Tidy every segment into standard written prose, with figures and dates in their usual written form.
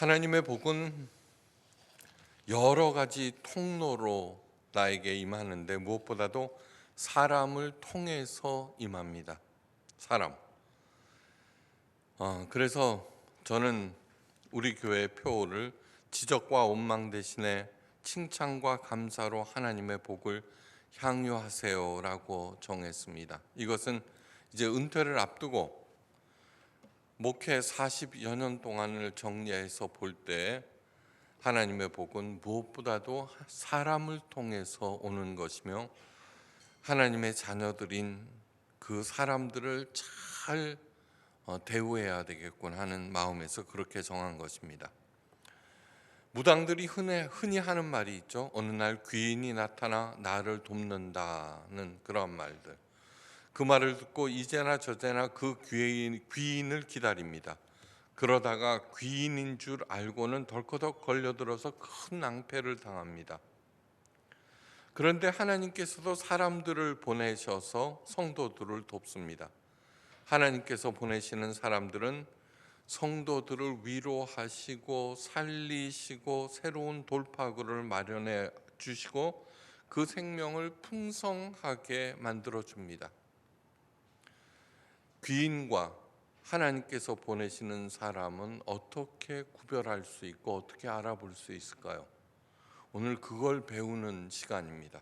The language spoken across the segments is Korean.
하나님의 복은 여러 가지 통로로 나에게 임하는데 무엇보다도 사람을 통해서 임합니다. 사람. 그래서 저는 우리 교회 표어를 지적과 원망 대신에 칭찬과 감사로 하나님의 복을 향유하세요라고 정했습니다. 이것은 이제 은퇴를 앞두고 목회 40여 년 동안을 정리해서 볼 때 하나님의 복은 무엇보다도 사람을 통해서 오는 것이며 하나님의 자녀들인 그 사람들을 잘 대우해야 되겠군 하는 마음에서 그렇게 정한 것입니다. 무당들이 흔히 하는 말이 있죠. 어느 날 귀인이 나타나 나를 돕는다는 그런 말들. 그 말을 듣고 이제나 저제나 그 귀인을 기다립니다. 그러다가 귀인인 줄 알고는 덜커덕 걸려들어서 큰 낭패를 당합니다. 그런데 하나님께서도 사람들을 보내셔서 성도들을 돕습니다. 하나님께서 보내시는 사람들은 성도들을 위로하시고 살리시고 새로운 돌파구를 마련해 주시고 그 생명을 풍성하게 만들어 줍니다. 귀인과 하나님께서 보내시는 사람은 어떻게 구별할 수 있고 어떻게 알아볼 수 있을까요? 오늘 그걸 배우는 시간입니다.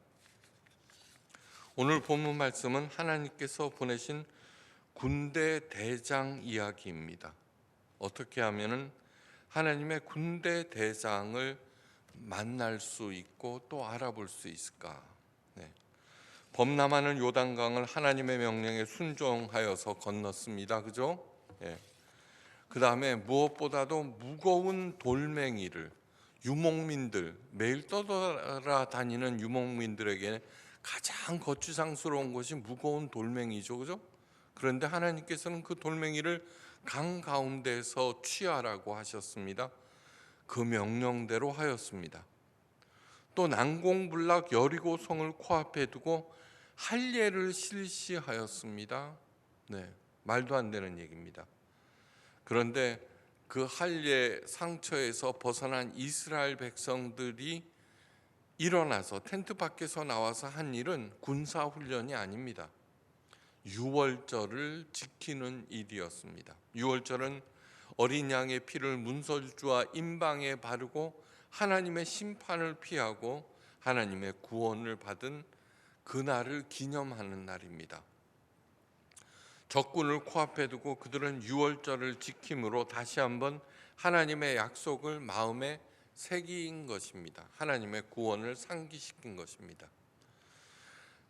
오늘 본문 말씀은 하나님께서 보내신 군대 대장 이야기입니다. 어떻게 하면은 하나님의 군대 대장을 만날 수 있고 또 알아볼 수 있을까? 범람하는 요단강을 하나님의 명령에 순종하여서 건넜습니다. 그죠? 그 다음에 무엇보다도 무거운 돌멩이를 유목민들, 매일 떠돌아다니는 유목민들에게 가장 거추장스러운 것이 무거운 돌멩이죠. 그죠? 그런데 하나님께서는 그 돌멩이를 강 가운데서 취하라고 하셨습니다. 그 명령대로 하였습니다. 또 난공불락 여리고성을 코앞에 두고 할례를 실시하였습니다. 말도 안 되는 얘기입니다. 그런데 그 할례 상처에서 벗어난 이스라엘 백성들이 일어나서 텐트 밖에서 나와서 한 일은 군사훈련이 아닙니다. 유월절을 지키는 일이었습니다. 유월절은 어린 양의 피를 문설주와 임방에 바르고 하나님의 심판을 피하고 하나님의 구원을 받은 그날을 기념하는 날입니다. 적군을 코앞에 두고 그들은 유월절을 지킴으로 다시 한번 하나님의 약속을 마음에 새긴 것입니다. 하나님의 구원을 상기시킨 것입니다.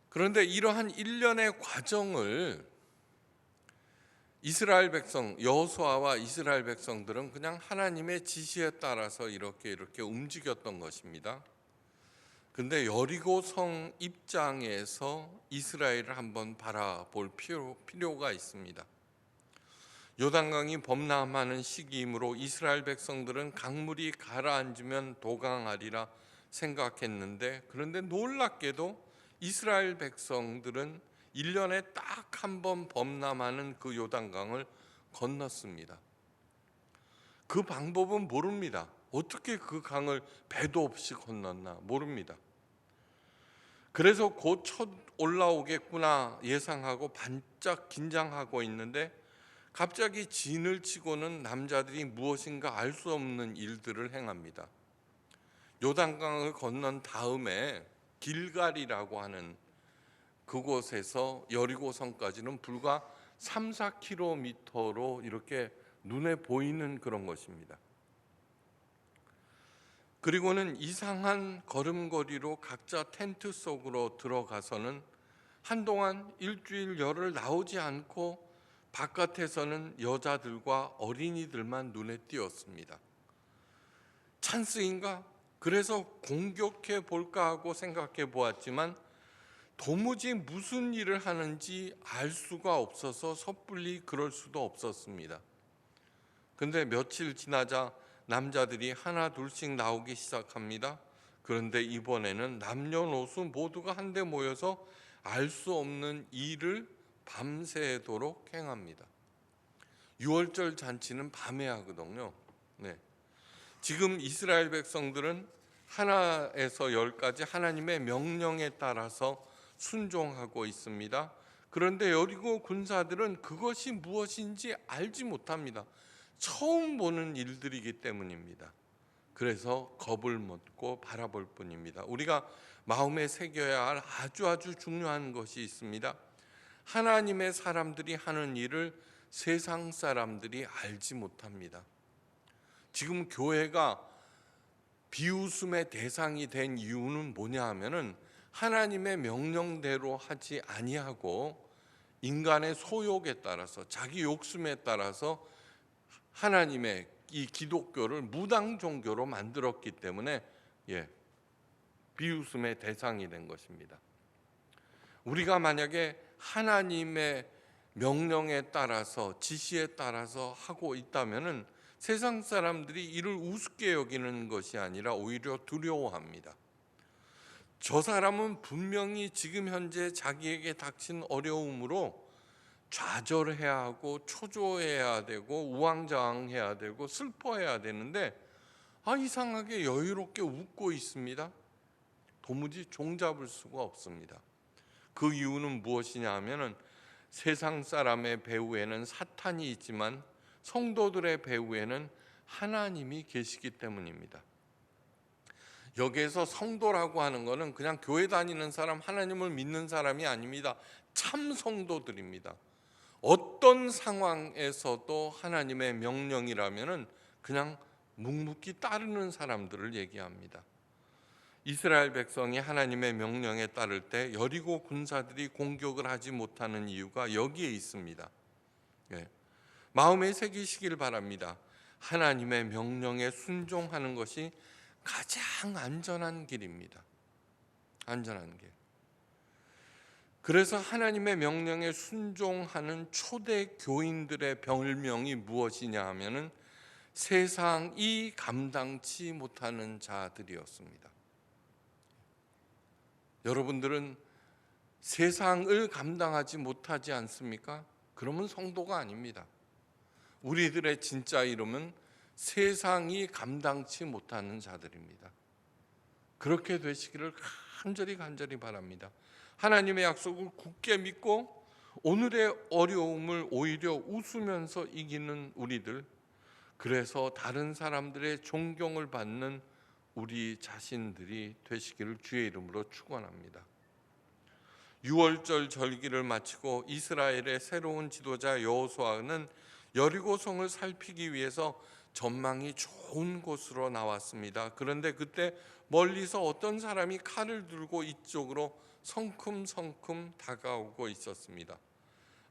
그런데 이러한 일련의 과정을 이스라엘 백성, 여호수아와 이스라엘 백성들은 그냥 하나님의 지시에 따라서 이렇게 움직였던 것입니다. 근데 여리고성 입장에서 이스라엘을 한번 바라볼 필요가 있습니다. 요단강이 범람하는 시기이므로 이스라엘 백성들은 강물이 가라앉으면 도강하리라 생각했는데, 그런데 놀랍게도 이스라엘 백성들은 1년에 딱 한 번 범람하는 그 요단강을 건넜습니다. 그 방법은 모릅니다. 어떻게 그 강을 배도 없이 건넜나 모릅니다. 그래서 곧 첫 올라오겠구나 예상하고 반짝 긴장하고 있는데 갑자기 진을 치고는 남자들이 무엇인가 알 수 없는 일들을 행합니다. 요단강을 건넌 다음에 길갈이라고 하는 그곳에서 여리고성까지는 불과 3-4km로 이렇게 눈에 보이는 그런 것입니다. 그리고는 이상한 걸음걸이로 각자 텐트 속으로 들어가서는 한동안 일주일 열흘 나오지 않고 바깥에서는 여자들과 어린이들만 눈에 띄었습니다. 찬스인가? 그래서 공격해 볼까 하고 생각해 보았지만 도무지 무슨 일을 하는지 알 수가 없어서 섣불리 그럴 수도 없었습니다. 근데 며칠 지나자 남자들이 하나 둘씩 나오기 시작합니다. 그런데 이번에는 남녀노소 모두가 한데 모여서 알 수 없는 일을 밤새도록 행합니다. 유월절 잔치는 밤에 하거든요. 지금 이스라엘 백성들은 하나에서 열까지 하나님의 명령에 따라서 순종하고 있습니다. 그런데 여리고 군사들은 그것이 무엇인지 알지 못합니다. 처음 보는 일들이기 때문입니다. 그래서 겁을 먹고 바라볼 뿐입니다. 우리가 마음에 새겨야 할 아주 중요한 것이 있습니다. 하나님의 사람들이 하는 일을 세상 사람들이 알지 못합니다. 지금 교회가 비웃음의 대상이 된 이유는 뭐냐 하면은 하나님의 명령대로 하지 아니하고 인간의 소욕에 따라서 자기 욕심에 따라서 하나님의 이 기독교를 무당 종교로 만들었기 때문에 비웃음의 대상이 된 것입니다. 우리가 만약에 하나님의 명령에 따라서 지시에 따라서 하고 있다면은 세상 사람들이 이를 우습게 여기는 것이 아니라 오히려 두려워합니다. 저 사람은 분명히 지금 현재 자기에게 닥친 어려움으로 좌절해야 하고 초조해야 되고 우왕좌왕해야 되고 슬퍼해야 되는데 이상하게 여유롭게 웃고 있습니다. 도무지 종잡을 수가 없습니다. 그 이유는 무엇이냐 하면은 세상 사람의 배후에는 사탄이 있지만 성도들의 배후에는 하나님이 계시기 때문입니다. 여기에서 성도라고 하는 것은 그냥 교회 다니는 사람, 하나님을 믿는 사람이 아닙니다. 참 성도들입니다. 어떤 상황에서도 하나님의 명령이라면은 그냥 묵묵히 따르는 사람들을 얘기합니다. 이스라엘 백성이 하나님의 명령에 따를 때 여리고 군사들이 공격을 하지 못하는 이유가 여기에 있습니다. 마음에 새기시길 바랍니다. 하나님의 명령에 순종하는 것이 가장 안전한 길입니다. 안전한 길. 그래서 하나님의 명령에 순종하는 초대 교인들의 별명이 무엇이냐 하면은 세상이 감당치 못하는 자들이었습니다. 여러분들은 세상을 감당하지 못하지 않습니까? 그러면 성도가 아닙니다. 우리들의 진짜 이름은 세상이 감당치 못하는 자들입니다. 그렇게 되시기를 간절히 바랍니다. 하나님의 약속을 굳게 믿고 오늘의 어려움을 오히려 웃으면서 이기는 우리들, 그래서 다른 사람들의 존경을 받는 우리 자신들이 되시기를 주의 이름으로 축원합니다. 6월절 절기를 마치고 이스라엘의 새로운 지도자 여호수아는 여리고성을 살피기 위해서 전망이 좋은 곳으로 나왔습니다. 그런데 그때 멀리서 어떤 사람이 칼을 들고 이쪽으로 성큼성큼 다가오고 있었습니다.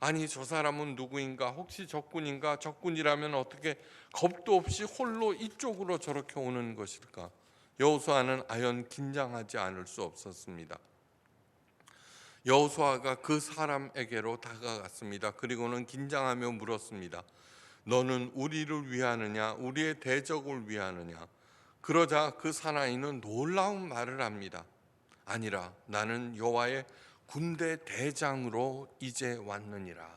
아니, 저 사람은 누구인가? 혹시 적군인가? 적군이라면 어떻게 겁도 없이 홀로 이쪽으로 저렇게 오는 것일까? 여호수아는 아연 긴장하지 않을 수 없었습니다. 여호수아가 그 사람에게로 다가갔습니다. 그리고는 긴장하며 물었습니다. 너는 우리를 위하느냐? 우리의 대적을 위하느냐? 그러자 그 사나이는 놀라운 말을 합니다. 아니라 나는 여호와의 군대 대장으로 이제 왔느니라.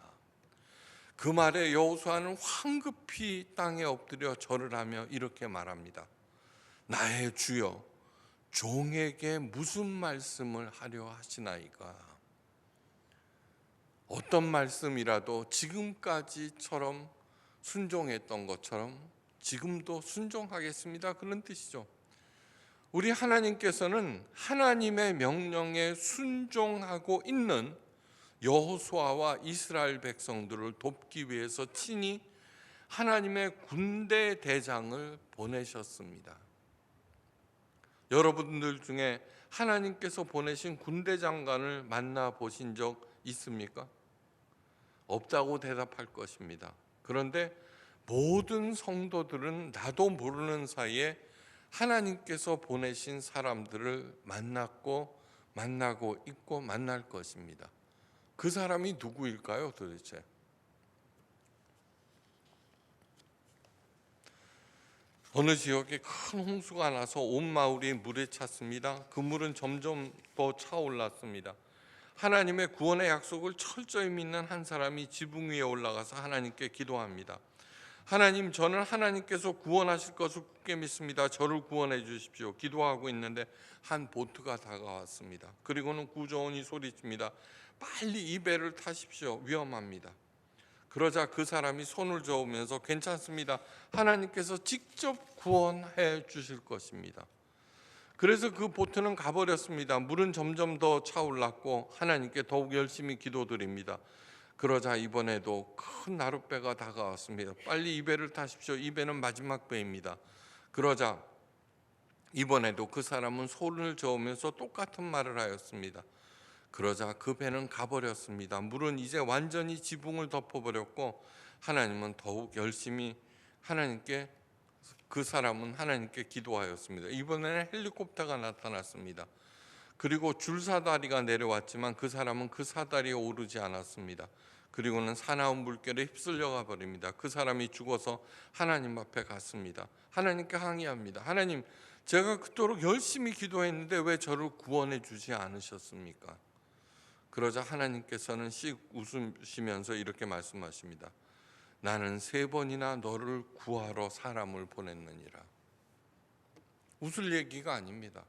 그 말에 여호수아는 황급히 땅에 엎드려 절을 하며 이렇게 말합니다. 나의 주여, 종에게 무슨 말씀을 하려 하시나이까? 어떤 말씀이라도 지금까지처럼 순종했던 것처럼 지금도 순종하겠습니다. 그런 뜻이죠. 우리 하나님께서는 하나님의 명령에 순종하고 있는 여호수아와 이스라엘 백성들을 돕기 위해서 친히 하나님의 군대 대장을 보내셨습니다. 여러분들 중에 하나님께서 보내신 군대 장관을 만나보신 적 있습니까? 없다고 대답할 것입니다. 그런데 모든 성도들은 나도 모르는 사이에 하나님께서 보내신 사람들을 만나고 있고 만날 것입니다. 그 사람이 누구일까요, 도대체? 어느 지역에 큰 홍수가 나서 온 마을이 물에 찼습니다. 그 물은 점점 더 차올랐습니다. 하나님의 구원의 약속을 철저히 믿는 한 사람이 지붕 위에 올라가서 하나님께 기도합니다. 하나님, 저는 하나님께서 구원하실 것을 굳게 믿습니다. 저를 구원해 주십시오. 기도하고 있는데 한 보트가 다가왔습니다. 그리고는 구조원이 소리칩니다. 빨리 이 배를 타십시오. 위험합니다. 그러자 그 사람이 손을 저으면서 괜찮습니다. 하나님께서 직접 구원해 주실 것입니다. 그래서 그 보트는 가버렸습니다. 물은 점점 더 차올랐고 하나님께 더욱 열심히 기도드립니다. 그러자 이번에도 큰 나룻배가 다가왔습니다. 빨리 이 배를 타십시오. 이 배는 마지막 배입니다. 그러자 이번에도 그 사람은 손을 저으면서 똑같은 말을 하였습니다. 그러자 그 배는 가버렸습니다. 물은 이제 완전히 지붕을 덮어버렸고 하나님은 더욱 열심히 그 사람은 하나님께 기도하였습니다. 이번에는 헬리콥터가 나타났습니다. 그리고 줄사다리가 내려왔지만 그 사람은 그 사다리에 오르지 않았습니다. 그리고는 사나운 물결에 휩쓸려가 버립니다. 그 사람이 죽어서 하나님 앞에 갔습니다. 하나님께 항의합니다. 하나님, 제가 그토록 열심히 기도했는데 왜 저를 구원해 주지 않으셨습니까? 그러자 하나님께서는 씩 웃으시면서 이렇게 말씀하십니다. 나는 3번이나 너를 구하러 사람을 보냈느니라. 웃을 얘기가 아닙니다.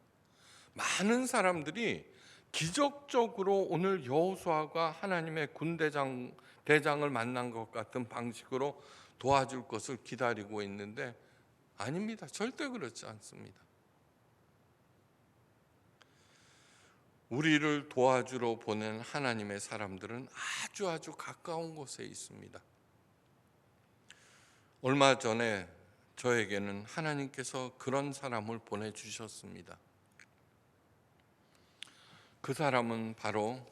많은 사람들이 기적적으로 오늘 여호수아가 하나님의 대장을 만난 것 같은 방식으로 도와줄 것을 기다리고 있는데 아닙니다. 절대 그렇지 않습니다. 우리를 도와주러 보낸 하나님의 사람들은 아주 가까운 곳에 있습니다. 얼마 전에 저에게는 하나님께서 그런 사람을 보내주셨습니다. 그 사람은 바로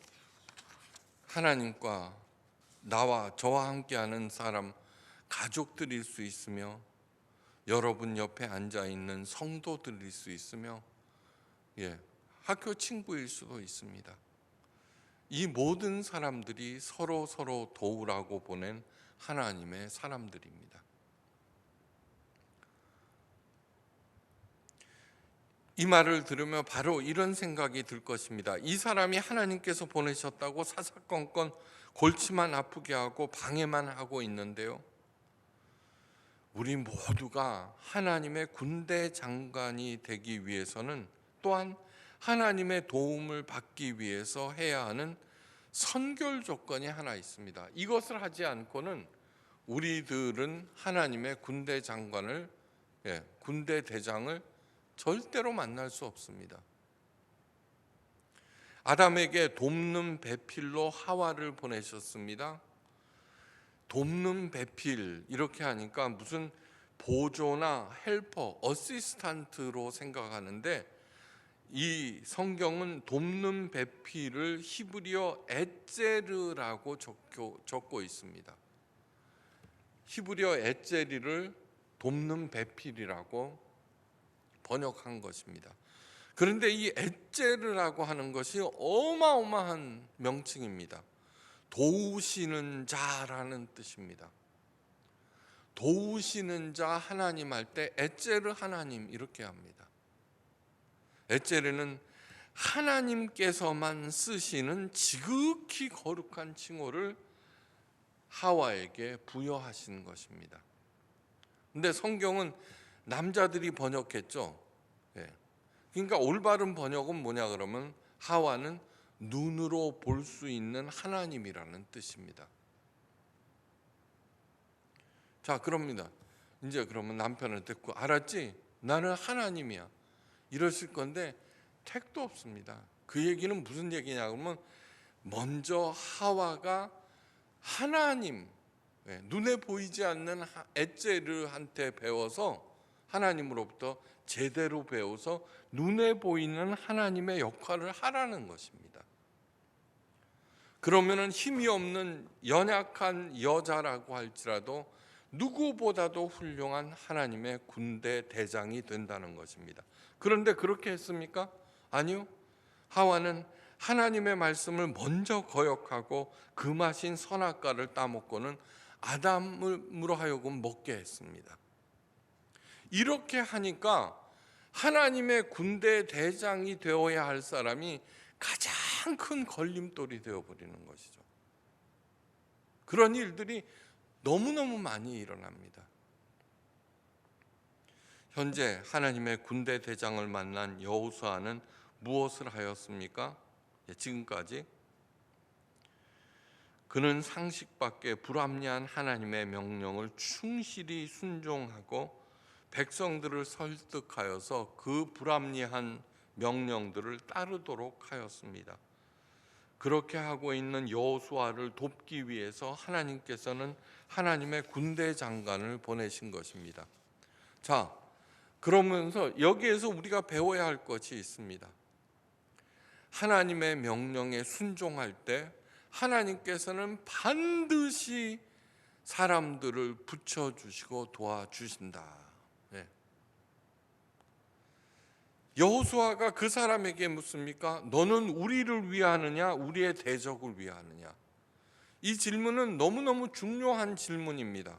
하나님과 저와 함께하는 사람, 가족들일 수 있으며 여러분 옆에 앉아있는 성도들일 수 있으며 학교 친구일 수도 있습니다. 이 모든 사람들이 서로 도우라고 보낸 하나님의 사람들입니다. 이 말을 들으며 바로 이런 생각이 들 것입니다. 이 사람이 하나님께서 보내셨다고 사사건건 골치만 아프게 하고 방해만 하고 있는데요. 우리 모두가 하나님의 군대 장관이 되기 위해서는 또한 하나님의 도움을 받기 위해서 해야 하는 선결 조건이 하나 있습니다. 이것을 하지 않고는 우리들은 하나님의 군대 장관을, 군대 대장을 절대로 만날 수 없습니다. 아담에게 돕는 배필로 하와를 보내셨습니다. 돕는 배필 이렇게 하니까 무슨 보조나 헬퍼, 어시스탄트로 생각하는데 이 성경은 돕는 배필을 히브리어 에제르라고 적고 있습니다. 히브리어 에제리를 돕는 배필이라고 번역한 것입니다. 그런데 이 에제르라고 하는 것이 어마어마한 명칭입니다. 도우시는 자라는 뜻입니다. 도우시는 자 하나님 할 때 에제르 하나님 이렇게 합니다. 에제르는 하나님께서만 쓰시는 지극히 거룩한 칭호를 하와에게 부여하신 것입니다. 근데 성경은 남자들이 번역했죠. 그러니까 올바른 번역은 뭐냐 그러면 하와는 눈으로 볼 수 있는 하나님이라는 뜻입니다. 자, 그럽니다. 이제 그러면 남편을 듣고 알았지? 나는 하나님이야. 이러실 건데 택도 없습니다. 그 얘기는 무슨 얘기냐 그러면 먼저 하와가 하나님, 눈에 보이지 않는 에제르한테 배워서 하나님으로부터 제대로 배워서 눈에 보이는 하나님의 역할을 하라는 것입니다. 그러면은 힘이 없는 연약한 여자라고 할지라도 누구보다도 훌륭한 하나님의 군대 대장이 된다는 것입니다. 그런데 그렇게 했습니까? 아니요. 하와는 하나님의 말씀을 먼저 거역하고 금하신 선악과를 따먹고는 아담으로 하여금 먹게 했습니다. 이렇게 하니까 하나님의 군대 대장이 되어야 할 사람이 가장 큰 걸림돌이 되어버리는 것이죠. 그런 일들이 너무너무 많이 일어납니다. 현재 하나님의 군대 대장을 만난 여호수아는 무엇을 하였습니까? 지금까지 그는 상식밖에 불합리한 하나님의 명령을 충실히 순종하고 백성들을 설득하여서 그 불합리한 명령들을 따르도록 하였습니다. 그렇게 하고 있는 여호수아를 돕기 위해서 하나님께서는 하나님의 군대 장관을 보내신 것입니다. 자, 그러면서 여기에서 우리가 배워야 할 것이 있습니다. 하나님의 명령에 순종할 때 하나님께서는 반드시 사람들을 붙여주시고 도와주신다. 네. 여호수아가 그 사람에게 묻습니까? 너는 우리를 위하느냐 우리의 대적을 위하느냐? 이 질문은 너무너무 중요한 질문입니다.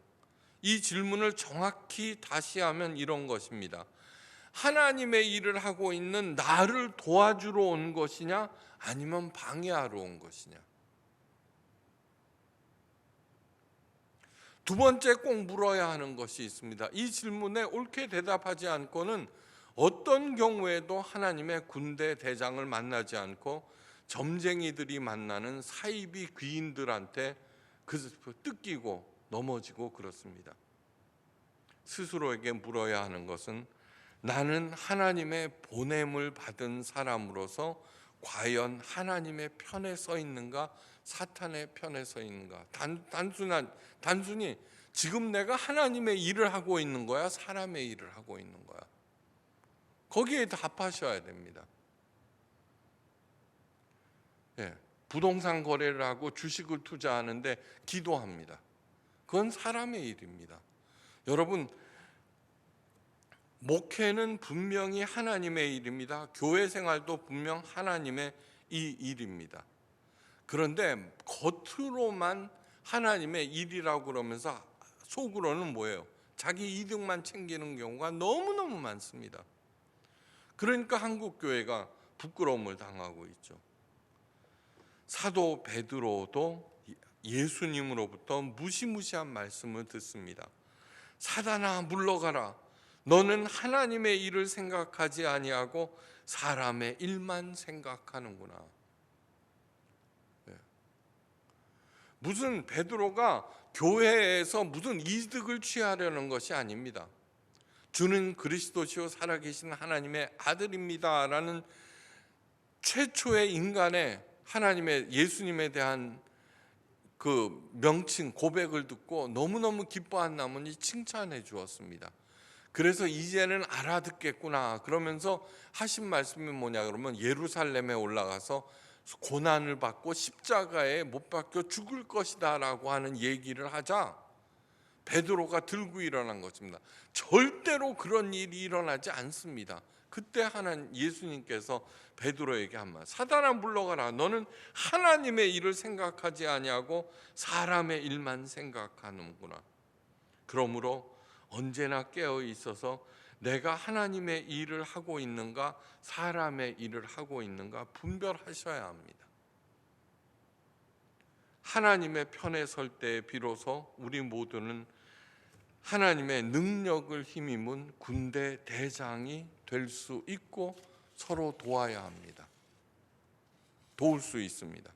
이 질문을 정확히 다시 하면 이런 것입니다. 하나님의 일을 하고 있는 나를 도와주러 온 것이냐 아니면 방해하러 온 것이냐? 두 번째 꼭 물어야 하는 것이 있습니다. 이 질문에 옳게 대답하지 않고는 어떤 경우에도 하나님의 군대 대장을 만나지 않고 점쟁이들이 만나는 사이비 귀인들한테 뜯기고 넘어지고 그렇습니다. 스스로에게 물어야 하는 것은 나는 하나님의 보냄을 받은 사람으로서 과연 하나님의 편에 서 있는가 사탄의 편에 서 있는가? 단순히 지금 내가 하나님의 일을 하고 있는 거야 사람의 일을 하고 있는 거야? 거기에 답하셔야 됩니다. 예, 부동산 거래를 하고 주식을 투자하는데 기도합니다. 그건 사람의 일입니다. 여러분, 목회는 분명히 하나님의 일입니다. 교회 생활도 분명 하나님의 이 일입니다. 그런데 겉으로만 하나님의 일이라고 그러면서 속으로는 뭐예요? 자기 이득만 챙기는 경우가 너무너무 많습니다. 그러니까 한국 교회가 부끄러움을 당하고 있죠. 사도 베드로도 예수님으로부터 무시무시한 말씀을 듣습니다. 사단아 물러가라. 너는 하나님의 일을 생각하지 아니하고 사람의 일만 생각하는구나. 무슨 베드로가 교회에서 무슨 이득을 취하려는 것이 아닙니다. 주는 그리스도시요 살아계신 하나님의 아들입니다라는 최초의 인간의 하나님의 예수님에 대한 그 명칭 고백을 듣고 너무너무 기뻐한 나머지 칭찬해 주었습니다. 그래서 이제는 알아듣겠구나 그러면서 하신 말씀이 뭐냐 그러면 예루살렘에 올라가서 고난을 받고 십자가에 못 박혀 죽을 것이다 라고 하는 얘기를 하자 베드로가 들고 일어난 것입니다. 절대로 그런 일이 일어나지 않습니다. 그때 예수님께서 베드로에게 한 말, 사단아 물러가라. 너는 하나님의 일을 생각하지 아니하고 사람의 일만 생각하는구나. 그러므로 언제나 깨어 있어서 내가 하나님의 일을 하고 있는가 사람의 일을 하고 있는가 분별하셔야 합니다. 하나님의 편에 설 때 비로소 우리 모두는 하나님의 능력을 힘입은 군대 대장이 될 수 있고 서로 도와야 합니다. 도울 수 있습니다.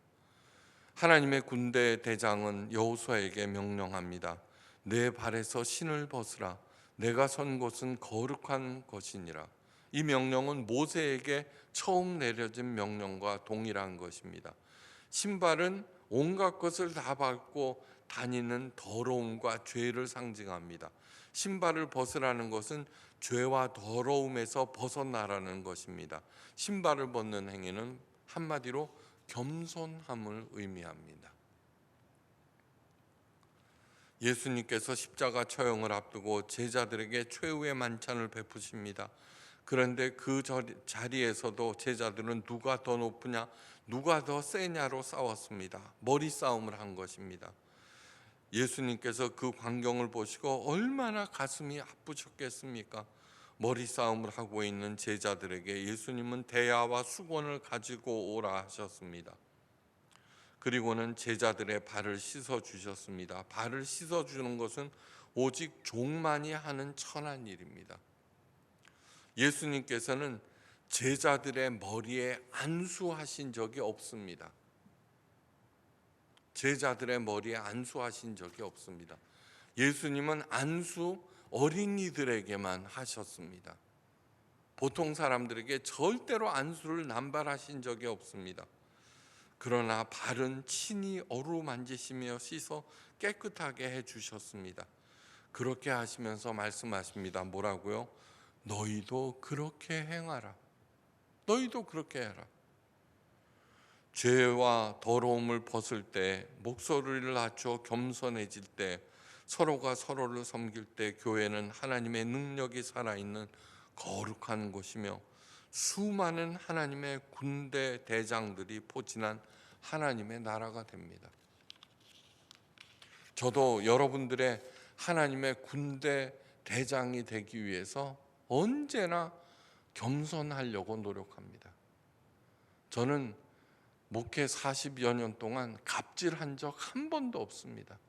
하나님의 군대 대장은 여호수아에게 명령합니다. 내 발에서 신을 벗으라. 내가 선 곳은 거룩한 것이니라. 이 명령은 모세에게 처음 내려진 명령과 동일한 것입니다. 신발은 온갖 것을 다 밟고 다니는 더러움과 죄를 상징합니다. 신발을 벗으라는 것은 죄와 더러움에서 벗어나라는 것입니다. 신발을 벗는 행위는 한마디로 겸손함을 의미합니다. 예수님께서 십자가 처형을 앞두고 제자들에게 최후의 만찬을 베푸십니다. 그런데 그 자리에서도 제자들은 누가 더 높으냐 누가 더 세냐로 싸웠습니다. 머리 싸움을 한 것입니다. 예수님께서 그 광경을 보시고 얼마나 가슴이 아프셨겠습니까? 머리 싸움을 하고 있는 제자들에게 예수님은 대야와 수건을 가지고 오라 하셨습니다. 그리고는 제자들의 발을 씻어 주셨습니다. 발을 씻어 주는 것은 오직 종만이 하는 천한 일입니다. 예수님께서는 제자들의 머리에 안수하신 적이 없습니다. 제자들의 머리에 안수하신 적이 없습니다. 예수님은 안수 어린이들에게만 하셨습니다. 보통 사람들에게 절대로 안수를 남발하신 적이 없습니다. 그러나 발은 친히 어루만지시며 씻어 깨끗하게 해주셨습니다. 그렇게 하시면서 말씀하십니다. 뭐라고요? 너희도 그렇게 행하라. 너희도 그렇게 해라. 죄와 더러움을 벗을 때, 목소리를 낮춰 겸손해질 때, 서로가 서로를 섬길 때 교회는 하나님의 능력이 살아있는 거룩한 곳이며 수많은 하나님의 군대 대장들이 포진한 하나님의 나라가 됩니다. 저도 여러분들의 하나님의 군대 대장이 되기 위해서 언제나 겸손하려고 노력합니다. 저는 목회 40여 년 동안 갑질한 적 한 번도 없습니다.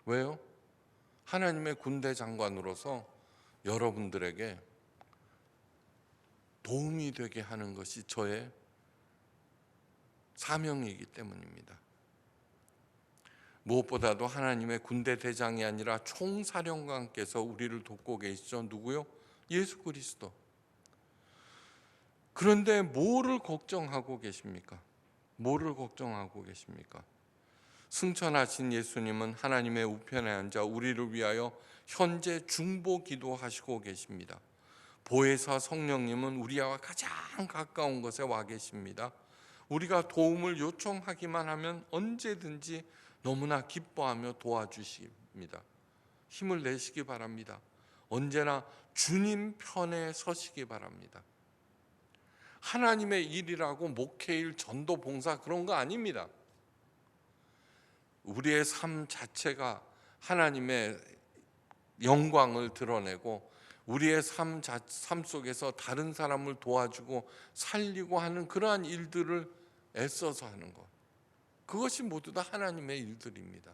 왜요? 하나님의 군대 장관으로서 여러분들에게 도움이 되게 하는 것이 저의 사명이기 때문입니다. 무엇보다도 하나님의 군대 대장이 아니라 총사령관께서 우리를 돕고 계시죠. 누구요? 예수 그리스도. 그런데 뭐를 걱정하고 계십니까? 뭐를 걱정하고 계십니까? 승천하신 예수님은 하나님의 우편에 앉아 우리를 위하여 현재 중보 기도하시고 계십니다. 보혜사 성령님은 우리와 가장 가까운 곳에 와 계십니다. 우리가 도움을 요청하기만 하면 언제든지 너무나 기뻐하며 도와주십니다. 힘을 내시기 바랍니다. 언제나 주님 편에 서시기 바랍니다. 하나님의 일이라고 목회일, 전도, 봉사 그런 거 아닙니다. 우리의 삶 자체가 하나님의 영광을 드러내고 우리의 삶 속에서 다른 사람을 도와주고 살리고 하는 그러한 일들을 애써서 하는 것, 그것이 모두 다 하나님의 일들입니다.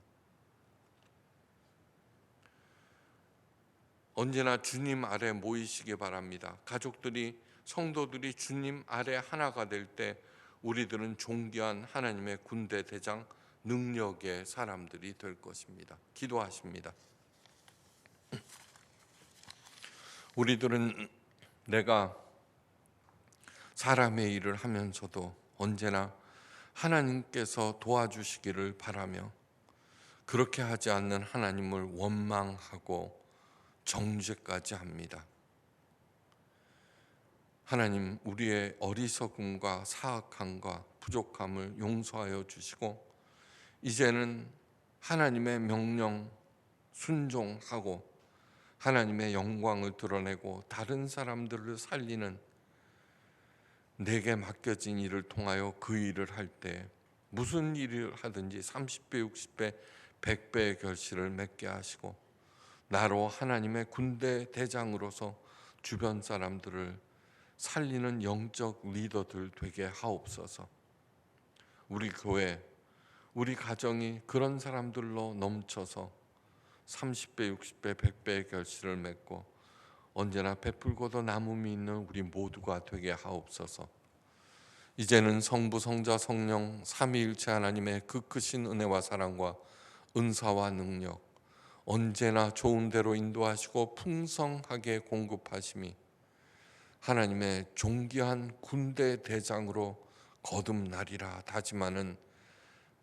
언제나 주님 아래 모이시기 바랍니다. 가족들이, 성도들이 주님 아래 하나가 될 때 우리들은 존귀한 하나님의 군대 대장, 능력의 사람들이 될 것입니다. 기도하십니다. 우리들은 내가 사람의 일을 하면서도 언제나 하나님께서 도와주시기를 바라며 그렇게 하지 않는 하나님을 원망하고 정죄까지 합니다. 하나님, 우리의 어리석음과 사악함과 부족함을 용서하여 주시고 이제는 하나님의 명령 순종하고 하나님의 영광을 드러내고 다른 사람들을 살리는 내게 맡겨진 일을 통하여 그 일을 할 때 무슨 일을 하든지 30배, 60배, 100배의 결실을 맺게 하시고 나로 하나님의 군대 대장으로서 주변 사람들을 살리는 영적 리더들 되게 하옵소서. 우리 교회, 우리 가정이 그런 사람들로 넘쳐서 30배, 60배, 100배의 결실을 맺고 언제나 베풀고도 남음이 있는 우리 모두가 되게 하옵소서. 이제는 성부, 성자, 성령 삼위일체 하나님의 그 크신 은혜와 사랑과 은사와 능력 언제나 좋은 대로 인도하시고 풍성하게 공급하심이 하나님의 존귀한 군대 대장으로 거듭나리라 다짐하는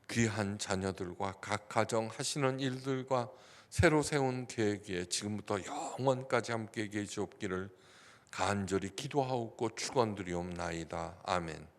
귀한 자녀들과 각 가정 하시는 일들과 새로 세운 계획에 지금부터 영원까지 함께 계시옵기를 간절히 기도하옵고 축원드리옵나이다. 아멘.